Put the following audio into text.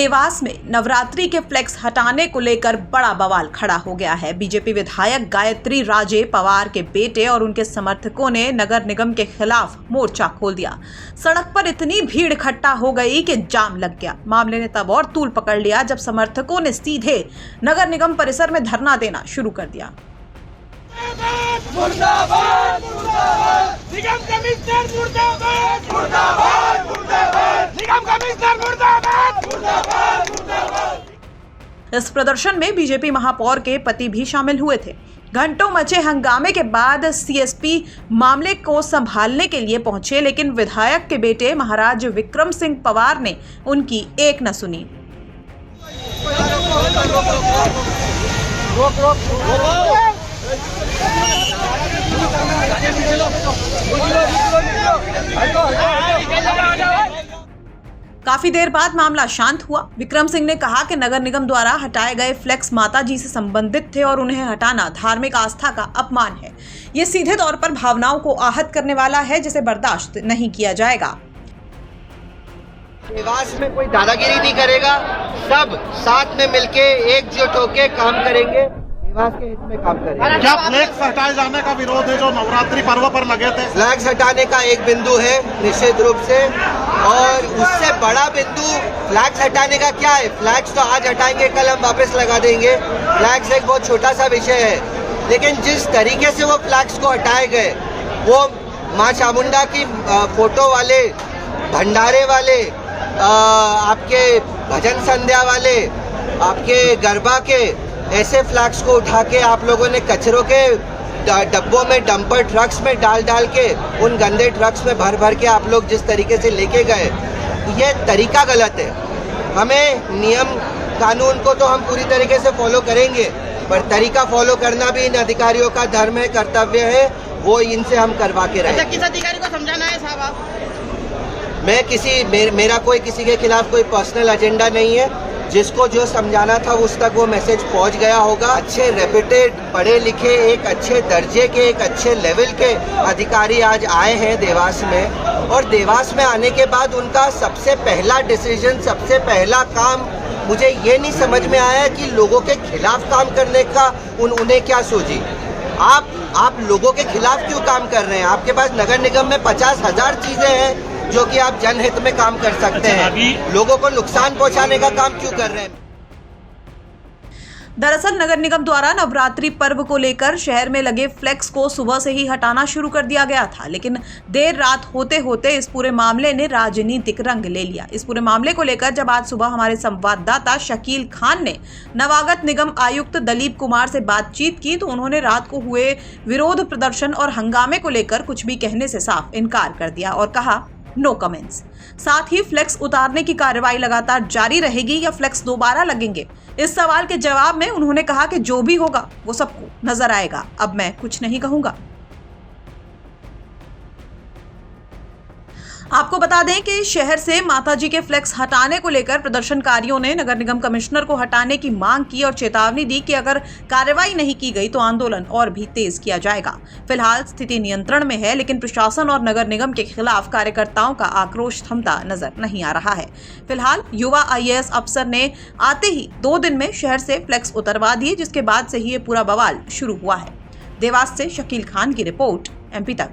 देवास में नवरात्रि के फ्लेक्स हटाने को लेकर बड़ा बवाल खड़ा हो गया है। बीजेपी विधायक गायत्री राजे पवार के बेटे और उनके समर्थकों ने नगर निगम के खिलाफ मोर्चा खोल दिया। सड़क पर इतनी भीड़ इकट्ठा हो गई कि जाम लग गया। मामले ने तब और तूल पकड़ लिया जब समर्थकों ने सीधे नगर निगम परिसर में धरना देना शुरू कर दिया। मुर्दाबाद, मुर्दाबाद, निगम कमिश्नर मुर्दाबाद, मुर्दाबाद, मुर्दाबाद, निगम कमिश्नर मुर्दाबाद, मुर्दाबाद, मुर्दाबाद। इस प्रदर्शन में बीजेपी महापौर के पति भी शामिल हुए थे। घंटों मचे हंगामे के बाद सीएसपी मामले को संभालने के लिए पहुंचे, लेकिन विधायक के बेटे महाराज विक्रम सिंह पवार ने उनकी एक न सुनी। काफी देर बाद मामला शांत हुआ। विक्रम सिंह ने कहा कि नगर निगम द्वारा हटाए गए फ्लेक्स माता जी से संबंधित थे और उन्हें हटाना धार्मिक आस्था का अपमान है। ये सीधे तौर पर भावनाओं को आहत करने वाला है, जिसे बर्दाश्त नहीं किया जाएगा। देवास में कोई दादागिरी नहीं करेगा, सब साथ में मिलके एकजुट होके काम करेंगे, देवास के हित में काम करेंगे। क्या फ्लैग्स हटाए जाने का विरोध है जो नवरात्रि पर्व पर लगे थे? फ्लैग्स हटाने का एक बिंदु है निश्चित रूप से, और उससे बड़ा बिंदु फ्लैग्स हटाने का क्या है? फ्लैग्स तो आज हटाएंगे, कल हम वापस लगा देंगे। फ्लैग्स एक बहुत छोटा सा विषय है, लेकिन जिस तरीके से वो फ्लैग्स को हटाए गए, वो माँ चामुंडा की फोटो वाले, भंडारे वाले, आपके भजन संध्या वाले, आपके गरबा के ऐसे फ्लैग्स को उठा के आप लोगों ने कचरों के डब्बों में, डंपर ट्रक्स में डाल के, उन गंदे ट्रक्स में भर के आप लोग जिस तरीके से लेके गए, ये तरीका गलत है। हमें नियम कानून को तो हम पूरी तरीके से फॉलो करेंगे, पर तरीका फॉलो करना भी इन अधिकारियों का धर्म है, कर्तव्य है, वो इनसे हम करवा के रहे। किस अधिकारी को समझाना है साहब आप? मेरा कोई किसी के खिलाफ कोई पर्सनल एजेंडा नहीं है। जिसको जो समझाना था उस तक वो मैसेज पहुंच गया होगा। अच्छे रेप्यूटेड, पढ़े लिखे, एक अच्छे दर्जे के, एक अच्छे लेवल के अधिकारी आज आए हैं देवास में, और देवास में आने के बाद उनका सबसे पहला डिसीजन, सबसे पहला काम मुझे ये नहीं समझ में आया कि लोगों के खिलाफ काम करने का उन्हें क्या सोची। आप लोगों के खिलाफ क्यों काम कर रहे हैं? आपके पास नगर निगम में 50,000 चीजें हैं जो कि आप जनहित में काम कर सकते हैं। लोगों को नुकसान पहुंचाने का काम क्यों कर रहे हैं? दरअसल नगर निगम द्वारा नवरात्रि पर्व को लेकर शहर में लगे फ्लेक्स को सुबह से ही हटाना शुरू कर दिया गया था, लेकिन देर रात होते होते इस पूरे मामले ने राजनीतिक रंग ले लिया। इस पूरे मामले को लेकर जब आज सुबह हमारे संवाददाता शकील खान ने नवागत निगम आयुक्त दलीप कुमार से बातचीत की, तो उन्होंने रात को हुए विरोध प्रदर्शन और हंगामे को लेकर कुछ भी कहने से साफ इनकार कर दिया और कहा नो कमेंट्स। साथ ही फ्लेक्स उतारने की कार्रवाई लगातार जारी रहेगी या फ्लेक्स दोबारा लगेंगे, इस सवाल के जवाब में उन्होंने कहा कि जो भी होगा वो सबको नजर आएगा, अब मैं कुछ नहीं कहूंगा। आपको बता दें कि शहर से माताजी के फ्लेक्स हटाने को लेकर प्रदर्शनकारियों ने नगर निगम कमिश्नर को हटाने की मांग की और चेतावनी दी कि अगर कार्रवाई नहीं की गई तो आंदोलन और भी तेज किया जाएगा। फिलहाल स्थिति नियंत्रण में है, लेकिन प्रशासन और नगर निगम के खिलाफ कार्यकर्ताओं का आक्रोश थमता नजर नहीं आ रहा है। फिलहाल युवा IAS अफसर ने आते ही 2 दिन में शहर से फ्लेक्स उतरवा दिए, जिसके बाद से ही ये पूरा बवाल शुरू हुआ है। देवास से शकील खान की रिपोर्ट, MP तक।